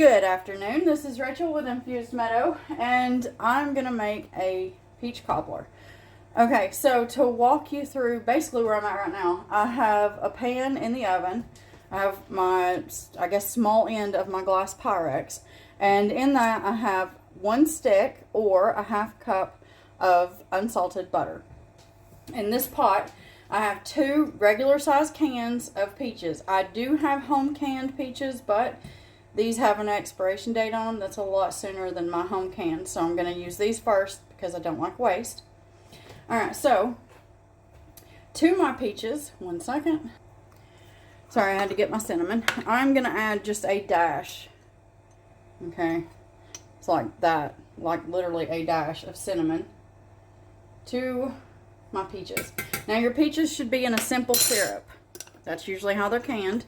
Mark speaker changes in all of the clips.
Speaker 1: Good afternoon, this is Rachel with Infused Meadow, and I'm going to make a peach cobbler. Okay, so to walk you through basically where I'm at right now, I have a pan in the oven. I have my, I guess, small end of my glass Pyrex, and in that I have 1 stick or a 1/2 cup of unsalted butter. In this pot, I have 2 regular size cans of peaches. I do have home canned peaches, but these have an expiration date on them that's a lot sooner than my home canned, so I'm going to use these first because I don't like waste. Alright, so to my peaches, 1 second. Sorry, I had to get my cinnamon. I'm going to add just a dash. Okay, it's like that, like literally a dash of cinnamon to my peaches. Now your peaches should be in a simple syrup. That's usually how they're canned.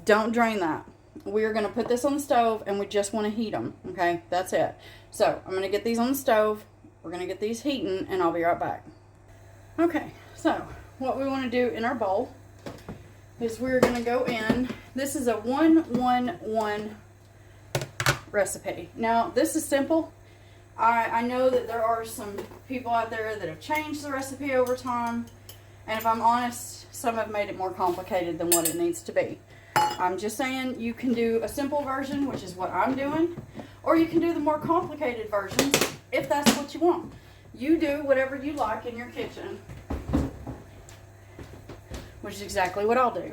Speaker 1: Don't drain that. We're going to put this on the stove and we just want to heat them. Okay, that's it. So I'm going to get these on the stove. We're going to get these heating and I'll be right back. Okay, so what we want to do in our bowl is we're going to go in. This is a 1-1-1 recipe. Now this is simple. I know that there are some people out there that have changed the recipe over time, and if I'm honest, some have made it more complicated than what it needs to be. I'm just saying you can do a simple version, which is what I'm doing, or you can do the more complicated versions if that's what you want. You do whatever you like in your kitchen, which is exactly what I'll do,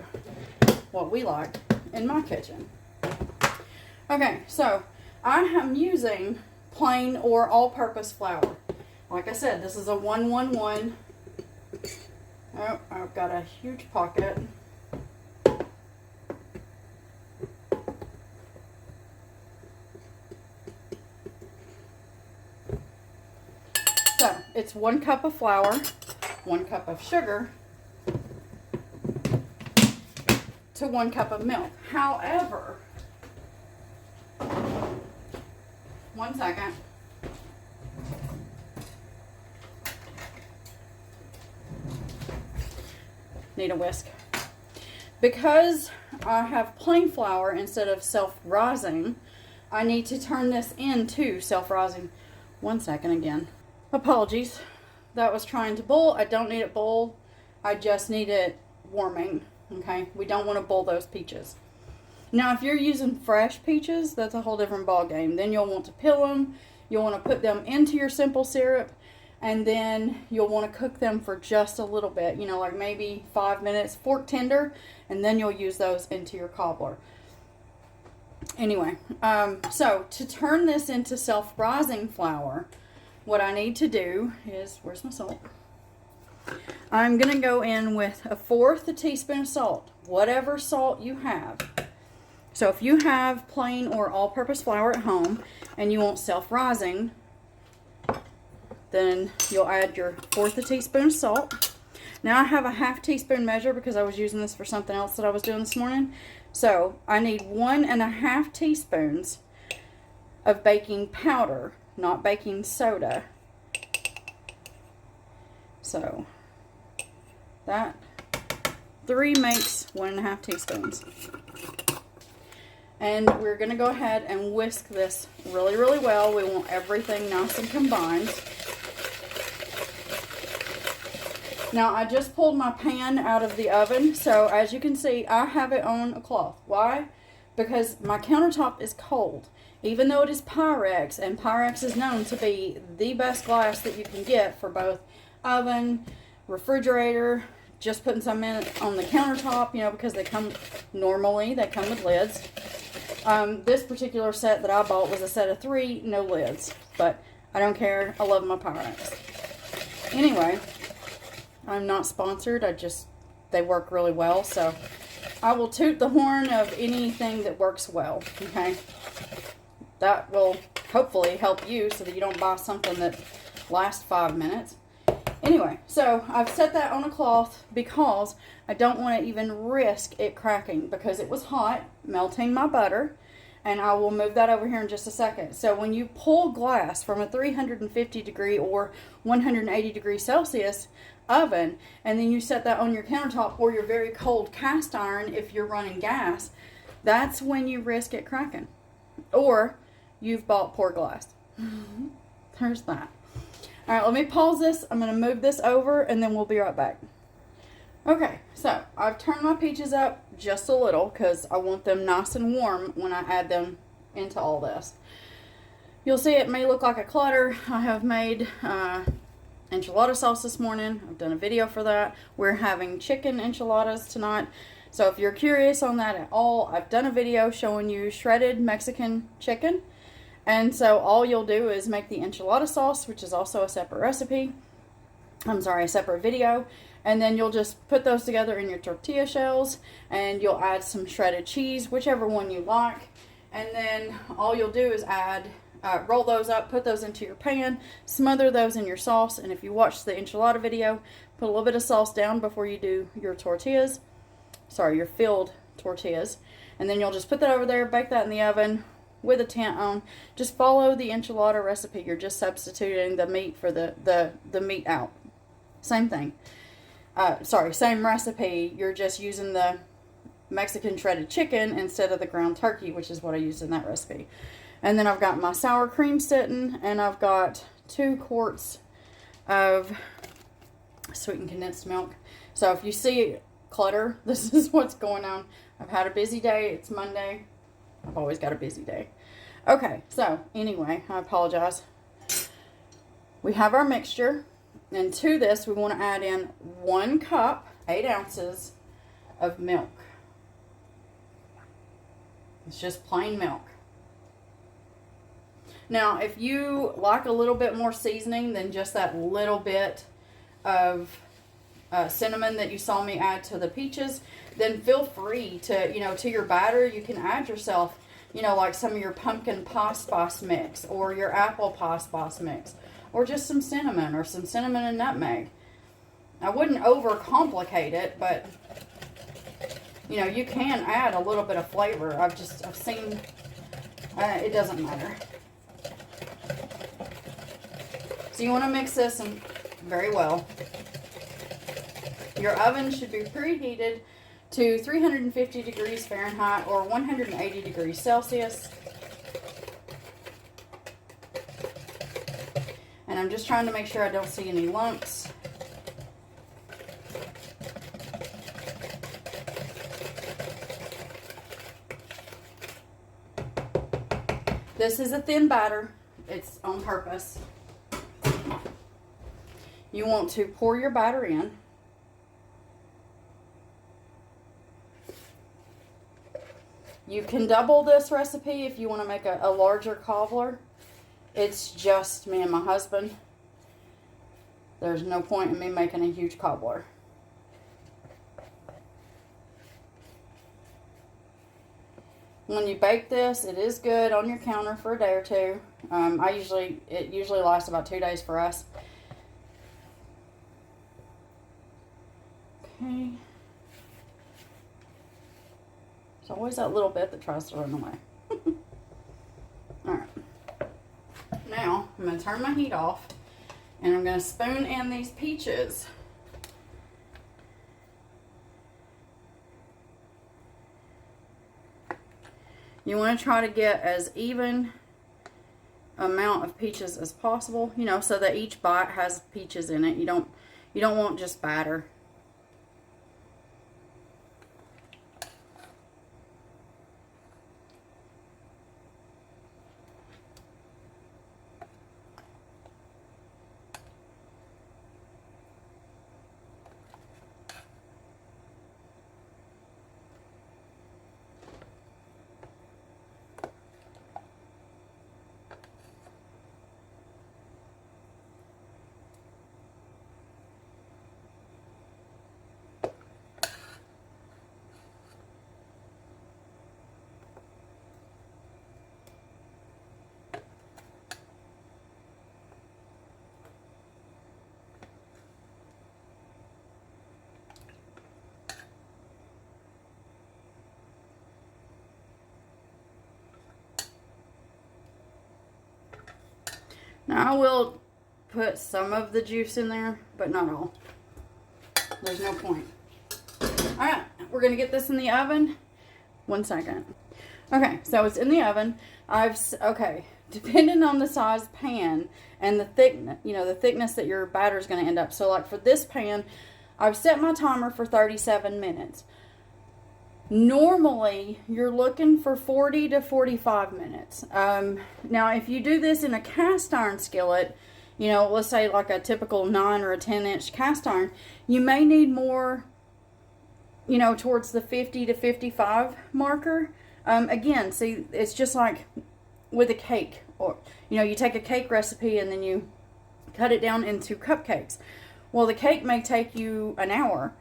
Speaker 1: what we like in my kitchen. Okay, so I am using plain or all-purpose flour. Like I said, this is a 1-1-1. Oh, I've got a huge pocket. So, it's 1 cup of flour, 1 cup of sugar, to 1 cup of milk. However, 1 second. Need a whisk. Because I have plain flour instead of self-rising, I need to turn this into self-rising. 1 second again. Apologies. That was trying to boil. I don't need it boiled. I just need it warming. Okay? We don't want to boil those peaches. Now, if you're using fresh peaches, that's a whole different ball game. Then you'll want to peel them. You'll want to put them into your simple syrup. And then you'll want to cook them for just a little bit. You know, like maybe 5 minutes, fork tender. And then you'll use those into your cobbler. Anyway, so to turn this into self-rising flour, what I need to do is, where's my salt? I'm going to go in with 1/4 teaspoon of salt. Whatever salt you have. So if you have plain or all-purpose flour at home and you want self-rising, then you'll add your 1/4 teaspoon of salt. Now I have a 1/2 teaspoon measure because I was using this for something else that I was doing this morning. So I need 1½ teaspoons of baking powder, not baking soda. So that 3 makes 1½ teaspoons. And we're going to go ahead and whisk this really, really well. We want everything nice and combined. Now, I just pulled my pan out of the oven. So, as you can see, I have it on a cloth. Why? Because my countertop is cold. Even though it is Pyrex, and Pyrex is known to be the best glass that you can get for both oven, refrigerator, just putting some in on the countertop, you know, because they come, normally they come with lids. This particular set that I bought was a set of 3, no lids. But I don't care. I love my Pyrex. Anyway, I'm not sponsored. They work really well. So I will toot the horn of anything that works well. Okay. That will hopefully help you so that you don't buy something that lasts 5 minutes. Anyway, so I've set that on a cloth because I don't want to even risk it cracking because it was hot, melting my butter, and I will move that over here in just a second. So when you pull glass from a 350 degree or 180 degrees Celsius oven, and then you set that on your countertop or your very cold cast iron if you're running gas, that's when you risk it cracking. or you've bought poor glass. There's that. All right, let me pause this. I'm going to move this over and then we'll be right back. Okay, so I've turned my peaches up just a little because I want them nice and warm when I add them into all this. You'll see it may look like a clutter. I have made enchilada sauce this morning. I've done a video for that. We're having chicken enchiladas tonight. So if you're curious on that at all, I've done a video showing you shredded Mexican chicken. And so all you'll do is make the enchilada sauce, which is also a separate recipe. I'm sorry, a separate video. And then you'll just put those together in your tortilla shells and you'll add some shredded cheese, whichever one you like. And then all you'll do is roll those up, put those into your pan, smother those in your sauce. And if you watch the enchilada video, put a little bit of sauce down before you do your tortillas. Sorry, your filled tortillas. And then you'll just put that over there, bake that in the oven with a tent on. Just follow the enchilada recipe. You're just substituting the meat for the meat out. Same thing. Same recipe. You're just using the Mexican shredded chicken instead of the ground turkey, which is what I used in that recipe. And then I've got my sour cream sitting, and I've got 2 quarts of sweetened condensed milk. So if you see clutter, this is what's going on. I've had a busy day. It's Monday. I've always got a busy day. Okay, so anyway, I apologize. We have our mixture, and to this we want to add in 1 cup, 8 ounces of milk. It's just plain milk. Now, if you like a little bit more seasoning than just that little bit of cinnamon that you saw me add to the peaches, then feel free to, to your batter, you can add yourself, like some of your pumpkin pie spice mix or your apple pie spice mix or just some cinnamon or some cinnamon and nutmeg. I wouldn't overcomplicate it, but, you can add a little bit of flavor. I've seen, it doesn't matter. So you want to mix this very well. Your oven should be preheated to 350 degrees Fahrenheit or 180 degrees Celsius. And I'm just trying to make sure I don't see any lumps. This is a thin batter. It's on purpose. You want to pour your batter in. You can double this recipe if you want to make a larger cobbler. It's just me and my husband. There's no point in me making a huge cobbler. When you bake this, it is good on your counter for a day or two. It usually lasts about 2 days for us. Okay. There's always that little bit that tries to run away. Alright. Now, I'm going to turn my heat off, and I'm going to spoon in these peaches. You want to try to get as even amount of peaches as possible, so that each bite has peaches in it. You don't want just batter. Now I will put some of the juice in there, but not all. There's no point. Alright, we're going to get this in the oven. 1 second. Okay, so it's in the oven. Okay, depending on the size pan and the thickness, the thickness that your batter is going to end up. So like for this pan, I've set my timer for 37 minutes. Normally, you're looking for 40 to 45 minutes. Now, if you do this in a cast iron skillet, let's say like a typical 9 or a 10-inch cast iron, you may need more, towards the 50 to 55 marker. Again, see, it's just like with a cake, or, you take a cake recipe and then you cut it down into cupcakes. Well, the cake may take you an hour,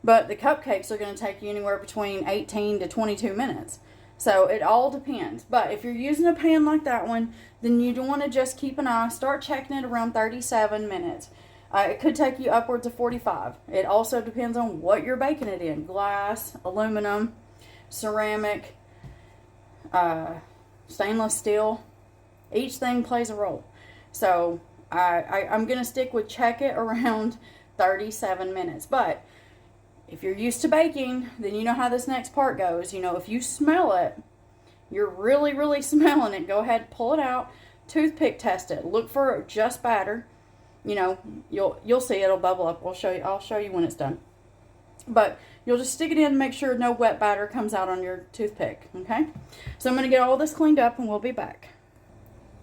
Speaker 1: but the cupcakes are going to take you anywhere between 18 to 22 minutes. So it all depends. But if you're using a pan like that one, then you want to just keep an eye. Start checking it around 37 minutes. It could take you upwards of 45. It also depends on what you're baking it in. Glass, aluminum, ceramic, stainless steel. Each thing plays a role. So I'm going to stick with check it around 37 minutes. But if you're used to baking, then you know how this next part goes. If you smell it, you're really, really smelling it, go ahead, pull it out, toothpick test it. Look for just batter. You'll see it'll bubble up. I'll show you when it's done. But you'll just stick it in and make sure no wet batter comes out on your toothpick, okay? So I'm going to get all this cleaned up and we'll be back.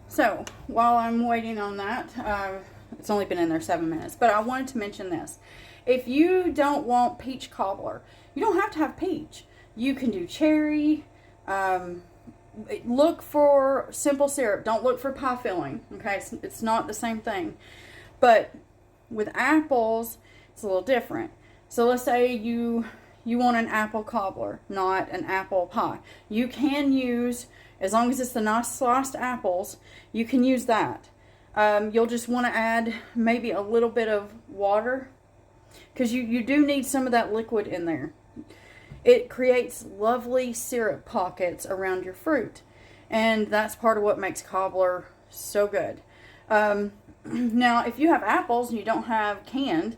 Speaker 1: So while I'm waiting on that, it's only been in there 7 minutes, but I wanted to mention this. If you don't want peach cobbler, you don't have to have peach. You can do cherry. Look for simple syrup. Don't look for pie filling, okay? It's not the same thing. But with apples, it's a little different. So let's say you want an apple cobbler, not an apple pie. You can use, as long as it's the nice sliced apples, you can use that. You'll just want to add maybe a little bit of water, because you do need some of that liquid in there. It creates lovely syrup pockets around your fruit, and that's part of what makes cobbler so good. Now, if you have apples and you don't have canned,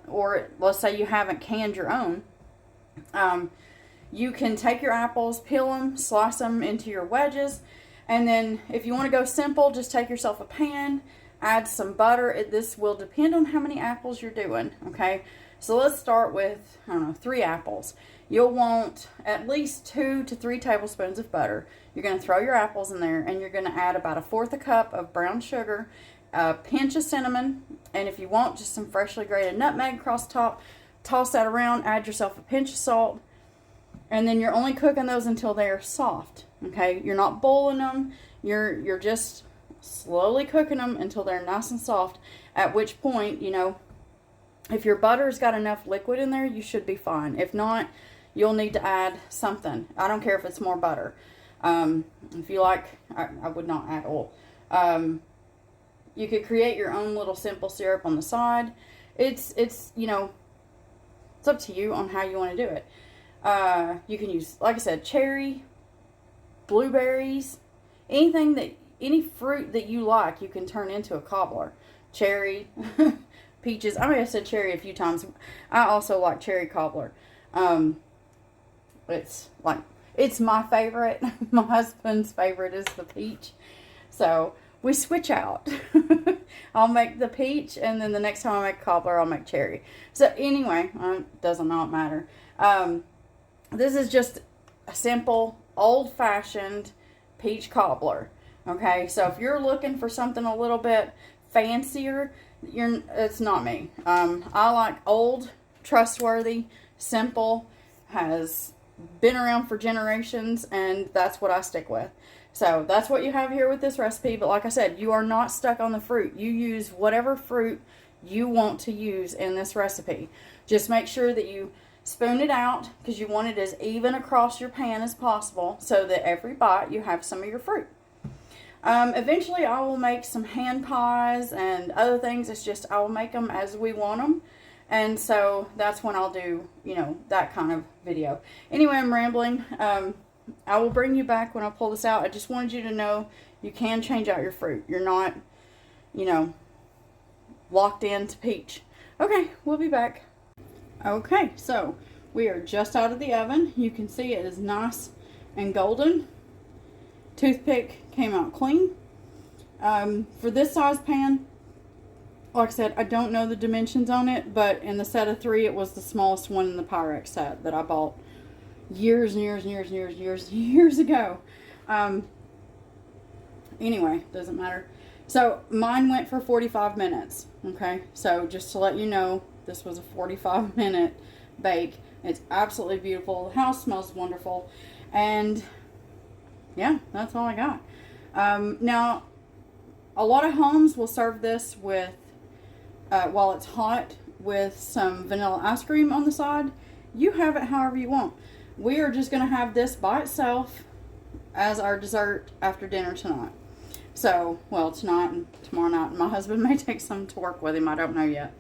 Speaker 1: or let's say you haven't canned your own, you can take your apples, peel them, slice them into your wedges, and then if you want to go simple, just take yourself a pan, add some butter. This will depend on how many apples you're doing, okay? So let's start with, 3 apples. You'll want at least 2 to 3 tablespoons of butter. You're going to throw your apples in there, and you're going to add about 1/4 cup of brown sugar, a pinch of cinnamon, and if you want, just some freshly grated nutmeg across the top. Toss that around, add yourself a pinch of salt, and then you're only cooking those until they are soft, okay? You're not boiling them. You're just slowly cooking them until they're nice and soft, at which point, if your butter's got enough liquid in there, you should be fine. If not, you'll need to add something. I don't care if it's more butter. If you like, I would not add oil. You could create your own little simple syrup on the side. It's up to you on how you want to do it. You can use, like I said, cherry, blueberries, any fruit that you like, you can turn into a cobbler. Cherry, peaches. I may have said cherry a few times. I also like cherry cobbler. It's my favorite. My husband's favorite is the peach. So we switch out. I'll make the peach, and then the next time I make cobbler, I'll make cherry. So anyway, does not matter. This is just a simple, old-fashioned peach cobbler. Okay, so if you're looking for something a little bit fancier, it's not me. I like old, trustworthy, simple, has been around for generations, and that's what I stick with. So that's what you have here with this recipe. But like I said, you are not stuck on the fruit. You use whatever fruit you want to use in this recipe. Just make sure that you spoon it out, because you want it as even across your pan as possible, so that every bite you have some of your fruit. Eventually I will make some hand pies and other things. It's just I will make them as we want them. And so that's when I'll do, that kind of video. Anyway, I'm rambling. I will bring you back when I pull this out. I just wanted you to know you can change out your fruit. You're not, locked into peach. Okay, we'll be back. Okay, so we are just out of the oven. You can see it is nice and golden. Toothpick came out clean. For this size pan, like I said, I don't know the dimensions on it, but in the set of 3, it was the smallest one in the Pyrex set that I bought years and years and years and years and years and years ago. Anyway, doesn't matter. So mine went for 45 minutes. Okay, so just to let you know, this was a 45-minute bake. It's absolutely beautiful. The house smells wonderful. And yeah, that's all I got. Now, a lot of homes will serve this with, while it's hot, with some vanilla ice cream on the side. You have it however you want. We are just going to have this by itself as our dessert after dinner tonight. So, well, tonight and tomorrow night. And my husband may take some to work with him. I don't know yet.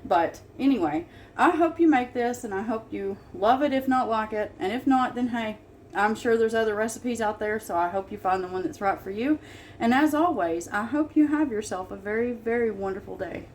Speaker 1: But anyway, I hope you make this, and I hope you love it, if not like it. And if not, then hey, I'm sure there's other recipes out there, so I hope you find the one that's right for you. And as always, I hope you have yourself a very, very wonderful day.